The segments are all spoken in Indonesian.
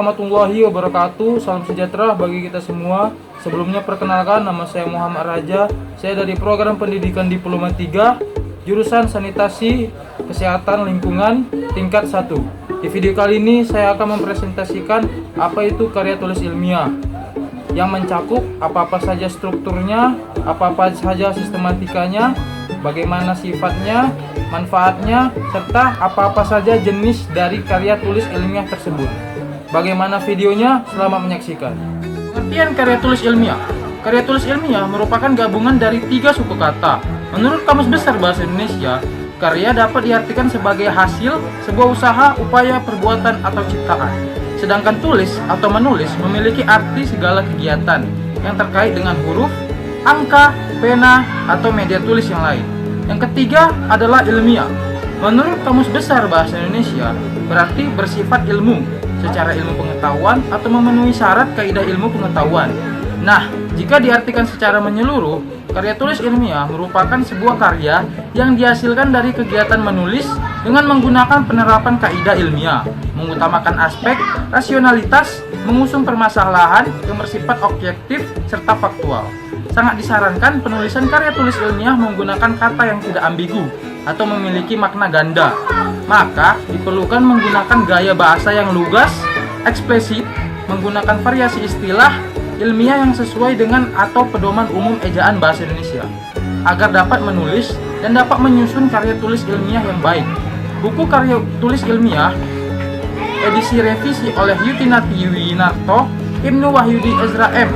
warahmatullahi wabarakatuh. Salam sejahtera bagi kita semua. Sebelumnya perkenalkan, nama saya Muhammad Raja. Saya dari program pendidikan Diploma 3, jurusan Sanitasi Kesehatan Lingkungan tingkat 1. Di video kali ini saya akan mempresentasikan apa itu karya tulis ilmiah, yang mencakup apa-apa saja strukturnya, apa-apa saja sistematikanya, bagaimana sifatnya, manfaatnya, serta apa-apa saja jenis dari karya tulis ilmiah tersebut. Bagaimana videonya? Selamat menyaksikan. Pengertian karya tulis ilmiah. Karya tulis ilmiah merupakan gabungan dari 3 suku kata. Menurut Kamus Besar Bahasa Indonesia, karya dapat diartikan sebagai hasil sebuah usaha, upaya, perbuatan, atau ciptaan. Sedangkan tulis atau menulis memiliki arti segala kegiatan yang terkait dengan huruf, angka, pena, atau media tulis yang lain. Yang ketiga adalah ilmiah. Menurut Kamus Besar Bahasa Indonesia, berarti bersifat ilmu, secara ilmu pengetahuan atau memenuhi syarat kaidah ilmu pengetahuan. Nah, jika diartikan secara menyeluruh, karya tulis ilmiah merupakan sebuah karya yang dihasilkan dari kegiatan menulis dengan menggunakan penerapan kaidah ilmiah, mengutamakan aspek rasionalitas, mengusung permasalahan yang bersifat objektif serta faktual. Sangat disarankan penulisan karya tulis ilmiah menggunakan kata yang tidak ambigu atau memiliki makna ganda. Maka diperlukan menggunakan gaya bahasa yang lugas, eksplisit, menggunakan variasi istilah ilmiah yang sesuai dengan atau pedoman umum ejaan bahasa Indonesia, agar dapat menulis dan dapat menyusun karya tulis ilmiah yang baik. Buku karya tulis ilmiah edisi revisi oleh Yutinati Winarto, Ibnu Wahyudi Ezra M.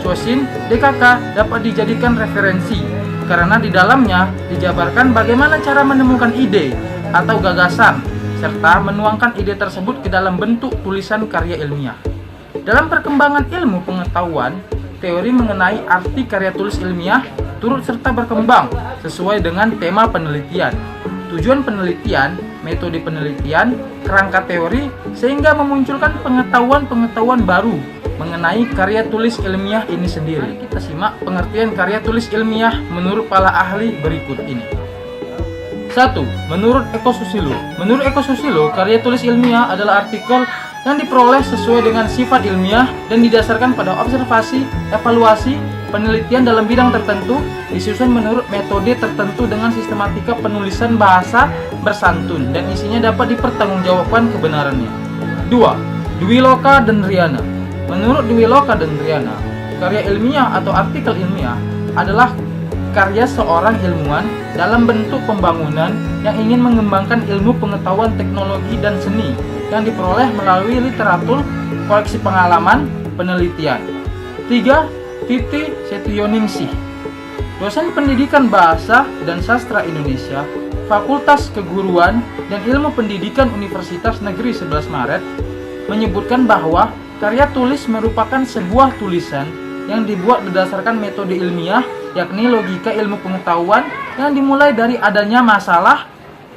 Chosin, DKK dapat dijadikan referensi karena di dalamnya dijabarkan bagaimana cara menemukan ide atau gagasan serta menuangkan ide tersebut ke dalam bentuk tulisan karya ilmiah. Dalam perkembangan ilmu pengetahuan, teori mengenai arti karya tulis ilmiah turut serta berkembang sesuai dengan tema penelitian, tujuan penelitian, metode penelitian, kerangka teori, sehingga memunculkan pengetahuan-pengetahuan baru mengenai karya tulis ilmiah ini sendiri. Mari kita simak pengertian karya tulis ilmiah menurut para ahli berikut ini. 1. Menurut Eko Susilo. Menurut Eko Susilo, karya tulis ilmiah adalah artikel yang diperoleh sesuai dengan sifat ilmiah dan didasarkan pada observasi, evaluasi, penelitian dalam bidang tertentu, disusun menurut metode tertentu dengan sistematika penulisan bahasa bersantun dan isinya dapat dipertanggungjawabkan kebenarannya. 2. Dwi Loka dan Riana. Menurut Dwi Loka dan Riana, karya ilmiah atau artikel ilmiah adalah karya seorang ilmuwan dalam bentuk pembangunan yang ingin mengembangkan ilmu pengetahuan, teknologi, dan seni yang diperoleh melalui literatur, koleksi pengalaman, penelitian. 3. Titi Setioningsih, dosen pendidikan bahasa dan sastra Indonesia, Fakultas Keguruan dan Ilmu Pendidikan Universitas Negeri 11 Maret, menyebutkan bahwa karya tulis merupakan sebuah tulisan yang dibuat berdasarkan metode ilmiah, yakni logika ilmu pengetahuan yang dimulai dari adanya masalah,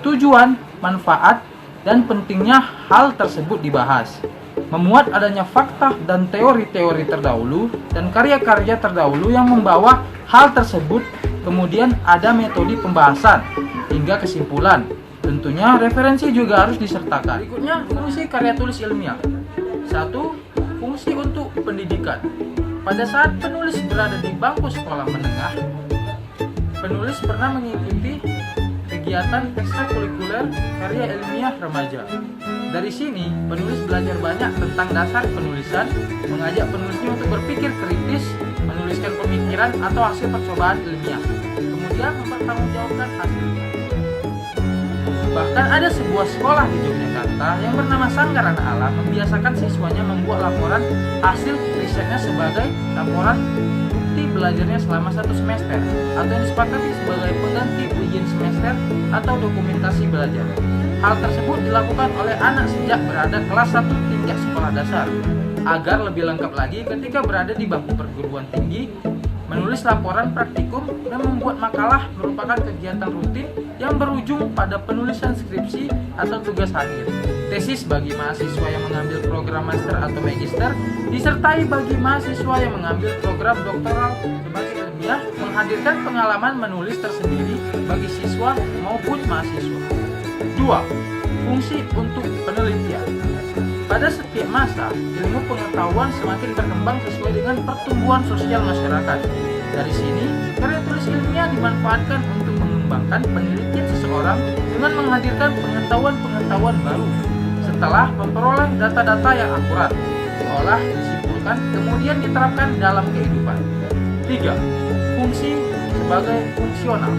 tujuan, manfaat, dan pentingnya hal tersebut dibahas. Memuat adanya fakta dan teori-teori terdahulu dan karya-karya terdahulu yang membawa hal tersebut, kemudian ada metode pembahasan hingga kesimpulan. Tentunya referensi juga harus disertakan. Berikutnya, fungsi karya tulis ilmiah. 1. Fungsi untuk pendidikan. Pada saat penulis berada di bangku sekolah menengah, penulis pernah mengikuti kegiatan ekstrakurikuler karya ilmiah remaja. Dari sini, penulis belajar banyak tentang dasar penulisan, mengajak penulisnya untuk berpikir kritis, menuliskan pemikiran atau hasil percobaan ilmiah, kemudian mempertanggungjawabkan hasilnya. Bahkan ada sebuah sekolah di Yogyakarta yang bernama Sanggar Anak Alam membiasakan siswanya membuat laporan hasil risetnya sebagai laporan bukti belajarnya selama 1 semester atau yang disepakati sebagai pengganti ujian semester atau dokumentasi belajar. Hal tersebut dilakukan oleh anak sejak berada kelas 1 tingkat sekolah dasar agar lebih lengkap lagi ketika berada di bangku perguruan tinggi. Menulis laporan praktikum dan membuat makalah merupakan kegiatan rutin yang berujung pada penulisan skripsi atau tugas akhir. Tesis bagi mahasiswa yang mengambil program master atau magister, disertai bagi mahasiswa yang mengambil program doktoral sebagai ilmiah, menghadirkan pengalaman menulis tersendiri bagi siswa maupun mahasiswa. 2. Fungsi untuk penelitian. Pada setiap masa, ilmu pengetahuan semakin berkembang sesuai dengan pertumbuhan sosial masyarakat. Dari sini, karya tulis ilmiah dimanfaatkan untuk mengembangkan penelitian seseorang dengan menghadirkan pengetahuan-pengetahuan baru. Setelah memperoleh data-data yang akurat, diolah, disimpulkan, kemudian diterapkan dalam kehidupan. 3. Fungsi sebagai fungsional.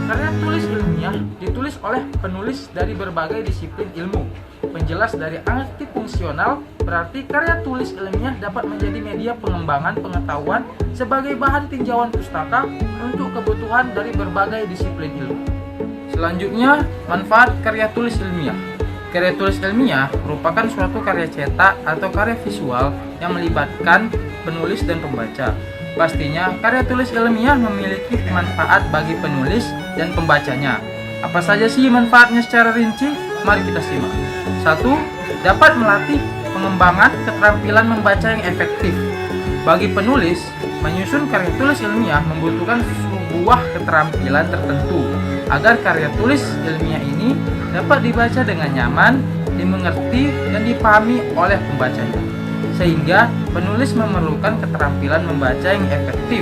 Karya tulis ilmiah ditulis oleh penulis dari berbagai disiplin ilmu. Penjelas dari arti fungsional berarti karya tulis ilmiah dapat menjadi media pengembangan pengetahuan sebagai bahan tinjauan pustaka untuk kebutuhan dari berbagai disiplin ilmu. Selanjutnya, manfaat karya tulis ilmiah. Karya tulis ilmiah merupakan suatu karya cetak atau karya visual yang melibatkan penulis dan pembaca. Pastinya, karya tulis ilmiah memiliki manfaat bagi penulis dan pembacanya. Apa saja sih manfaatnya secara rinci? Mari kita simak. 1. Dapat melatih pengembangan keterampilan membaca yang efektif. Bagi penulis, menyusun karya tulis ilmiah membutuhkan sebuah keterampilan tertentu agar karya tulis ilmiah ini dapat dibaca dengan nyaman, dimengerti, dan dipahami oleh pembacanya. Sehingga penulis memerlukan keterampilan membaca yang efektif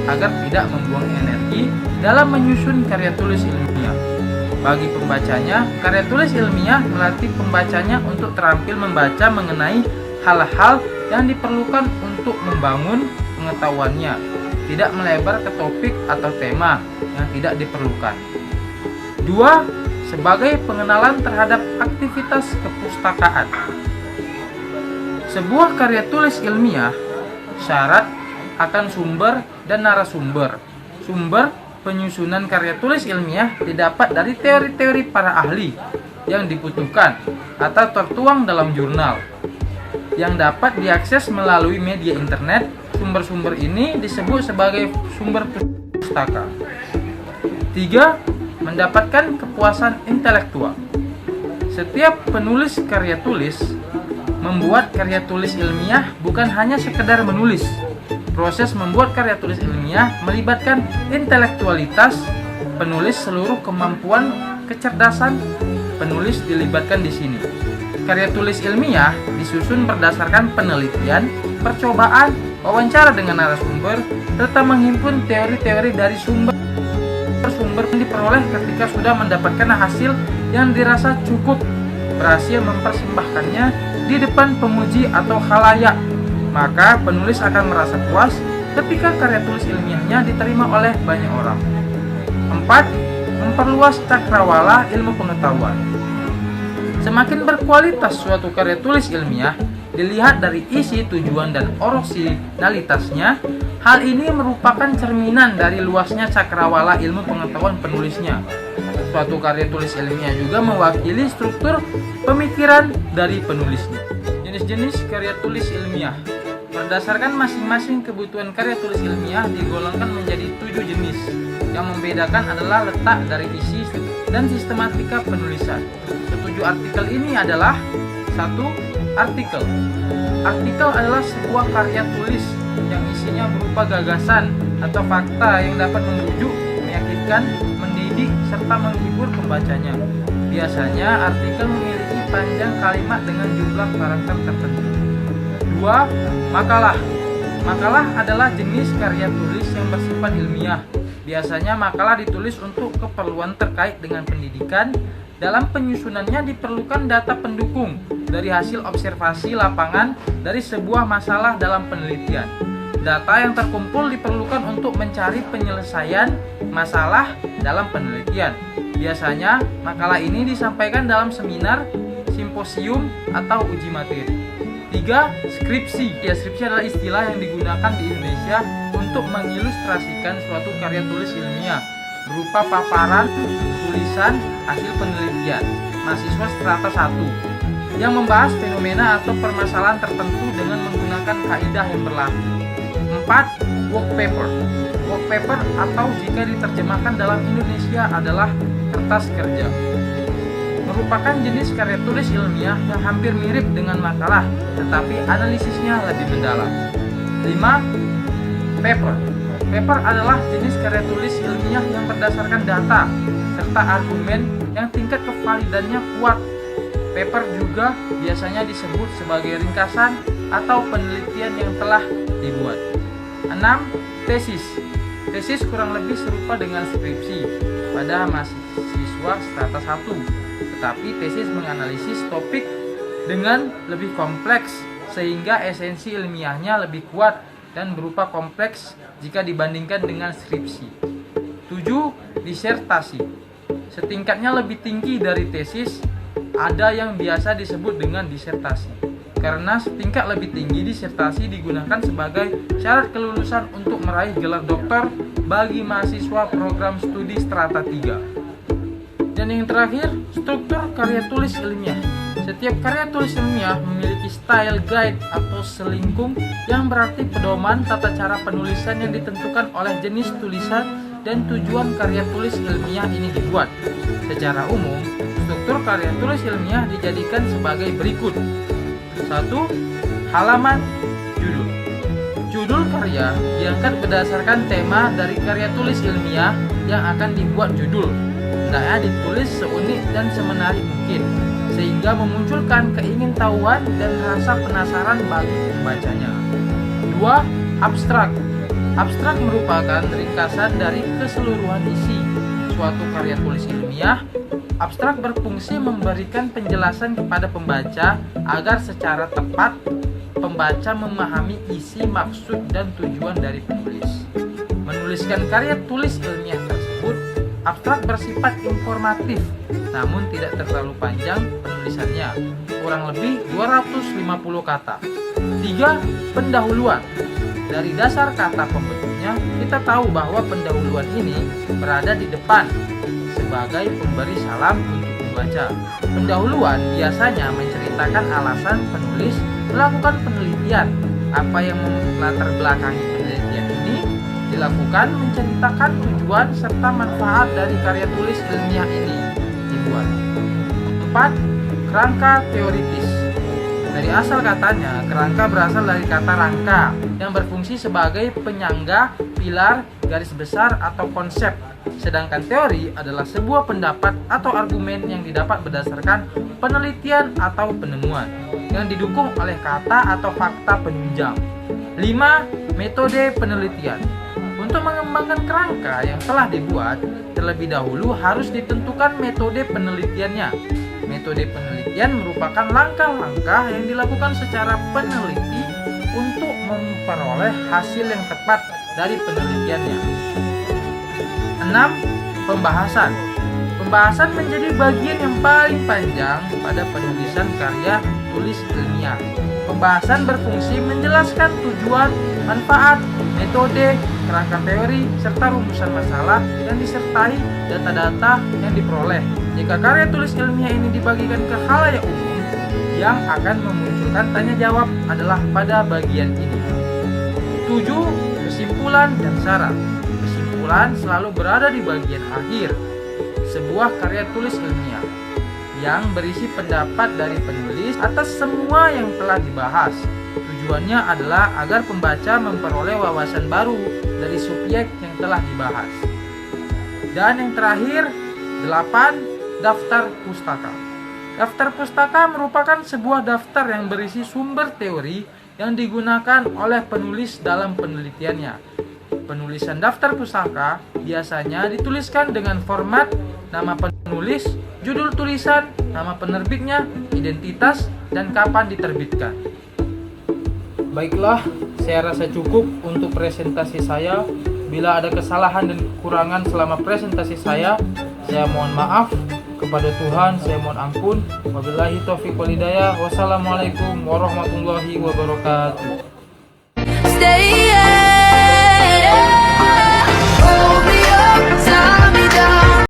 agar tidak membuang energi dalam menyusun karya tulis ilmiah. Bagi pembacanya, karya tulis ilmiah melatih pembacanya untuk terampil membaca mengenai hal-hal yang diperlukan untuk membangun pengetahuannya, tidak melebar ke topik atau tema yang tidak diperlukan. 2. Sebagai pengenalan terhadap aktivitas kepustakaan. Sebuah karya tulis ilmiah syarat akan sumber dan narasumber. Sumber penyusunan karya tulis ilmiah didapat dari teori-teori para ahli yang dibutuhkan atau tertuang dalam jurnal yang dapat diakses melalui media internet. Sumber-sumber ini disebut sebagai sumber pustaka. 3. Mendapatkan kepuasan intelektual. Setiap penulis karya tulis membuat karya tulis ilmiah bukan hanya sekedar menulis. Proses membuat karya tulis ilmiah melibatkan intelektualitas penulis, seluruh kemampuan kecerdasan penulis dilibatkan di sini. Karya tulis ilmiah disusun berdasarkan penelitian, percobaan, wawancara dengan narasumber, serta menghimpun teori-teori dari sumber yang diperoleh ketika sudah mendapatkan hasil yang dirasa cukup, berhasil mempersembahkannya di depan pemuji atau khalayak, maka penulis akan merasa puas ketika karya tulis ilmiahnya diterima oleh banyak orang. 4. Memperluas cakrawala ilmu pengetahuan. Semakin berkualitas suatu karya tulis ilmiah dilihat dari isi, tujuan, dan orisinalitasnya. Hal ini merupakan cerminan dari luasnya cakrawala ilmu pengetahuan penulisnya. Suatu karya tulis ilmiah juga mewakili struktur pemikiran dari penulisnya. Jenis-jenis karya tulis ilmiah. Berdasarkan masing-masing kebutuhan karya tulis ilmiah digolongkan menjadi 7 jenis. Yang membedakan adalah letak dari isi dan sistematika penulisan. Ketujuh artikel ini adalah: 1. Artikel. Artikel adalah sebuah karya tulis yang isinya berupa gagasan atau fakta yang dapat membujuk, meyakinkan, mendidik, serta menghibur pembacanya. Biasanya artikel memiliki panjang kalimat dengan jumlah karakter tertentu. 2. Makalah. Makalah adalah jenis karya tulis yang bersifat ilmiah. Biasanya makalah ditulis untuk keperluan terkait dengan pendidikan. Dalam penyusunannya diperlukan data pendukung dari hasil observasi lapangan dari sebuah masalah dalam penelitian. Data yang terkumpul diperlukan untuk mencari penyelesaian masalah dalam penelitian. Biasanya makalah ini disampaikan dalam seminar, simposium, atau uji materi. 3. Skripsi. Ya, skripsi adalah istilah yang digunakan di Indonesia untuk mengilustrasikan suatu karya tulis ilmiah berupa paparan tulisan hasil penelitian mahasiswa strata 1 yang membahas fenomena atau permasalahan tertentu dengan menggunakan kaidah yang berlaku. 4. Work paper. Work paper atau jika diterjemahkan dalam Indonesia adalah kertas kerja, merupakan jenis karya tulis ilmiah yang hampir mirip dengan makalah, tetapi analisisnya lebih mendalam. 5. Paper. Paper adalah jenis karya tulis ilmiah yang berdasarkan data serta argumen yang tingkat kevalidannya kuat. Paper juga biasanya disebut sebagai ringkasan atau penelitian yang telah dibuat. 6. Tesis. Tesis kurang lebih serupa dengan skripsi pada mahasiswa strata 1, tetapi tesis menganalisis topik dengan lebih kompleks sehingga esensi ilmiahnya lebih kuat dan berupa kompleks jika dibandingkan dengan skripsi. 7. Disertasi. Setingkatnya lebih tinggi dari tesis, ada yang biasa disebut dengan disertasi. Karena setingkat lebih tinggi, disertasi digunakan sebagai syarat kelulusan untuk meraih gelar doktor bagi mahasiswa program studi strata 3. Dan yang terakhir, struktur karya tulis ilmiah. Setiap karya tulis ilmiah memiliki style guide atau selingkung yang berarti pedoman tata cara penulisan yang ditentukan oleh jenis tulisan dan tujuan karya tulis ilmiah ini dibuat. Secara umum, struktur karya tulis ilmiah dijadikan sebagai berikut. 1. Halaman judul. Judul karya diangkat berdasarkan tema dari karya tulis ilmiah yang akan dibuat judul. Hendaknya ditulis seunik dan semenarik mungkin, sehingga memunculkan keingintahuan dan rasa penasaran bagi pembacanya. 2. Abstrak. Abstrak merupakan ringkasan dari keseluruhan isi suatu karya tulis ilmiah. Abstrak berfungsi memberikan penjelasan kepada pembaca agar secara tepat pembaca memahami isi, maksud, dan tujuan dari penulis. Menuliskan karya tulis ilmiah tersebut, abstrak bersifat informatif, namun tidak terlalu panjang penulisannya, kurang lebih 250 kata. 3. Pendahuluan. Dari dasar kata pembentuknya, kita tahu bahwa pendahuluan ini berada di depan sebagai pemberi salam untuk pembaca. Pendahuluan biasanya menceritakan alasan penulis melakukan penelitian. Apa yang melatar belakangi penelitian ini dilakukan, menceritakan tujuan serta manfaat dari karya tulis ilmiah ini dibuat. 4. Kerangka teoritis. Dari asal katanya, kerangka berasal dari kata rangka yang berfungsi sebagai penyangga, pilar, garis besar, atau konsep. Sedangkan teori adalah sebuah pendapat atau argumen yang didapat berdasarkan penelitian atau penemuan yang didukung oleh kata atau fakta penunjang. 5. Metode penelitian. Untuk mengembangkan kerangka yang telah dibuat, terlebih dahulu harus ditentukan metode penelitiannya. Metode penelitian merupakan langkah-langkah yang dilakukan secara peneliti untuk memperoleh hasil yang tepat dari penelitiannya. 6. Pembahasan. Pembahasan menjadi bagian yang paling panjang pada penulisan karya tulis ilmiah. Pembahasan berfungsi menjelaskan tujuan, manfaat, metode, kerangka teori, serta rumusan masalah yang disertai data-data yang diperoleh. Jika karya tulis ilmiah ini dibagikan ke khalayak umum, yang akan memunculkan tanya jawab adalah pada bagian ini. 7. Kesimpulan dan syarat. Kesimpulan selalu berada di bagian akhir sebuah karya tulis ilmiah yang berisi pendapat dari penulis atas semua yang telah dibahas. Tujuannya adalah agar pembaca memperoleh wawasan baru dari subjek yang telah dibahas. Dan yang terakhir, 8. Daftar pustaka. Daftar pustaka merupakan sebuah daftar yang berisi sumber teori yang digunakan oleh penulis dalam penelitiannya. Penulisan daftar pustaka biasanya dituliskan dengan format nama penulis, judul tulisan, nama penerbitnya, identitas, dan kapan diterbitkan. Baiklah, saya rasa cukup untuk presentasi saya. Bila ada kesalahan dan kekurangan selama presentasi saya mohon maaf. Kepada Tuhan saya mohon ampun. Wabillahi taufiq wal hidayah. Wassalamualaikum warahmatullahi wabarakatuh.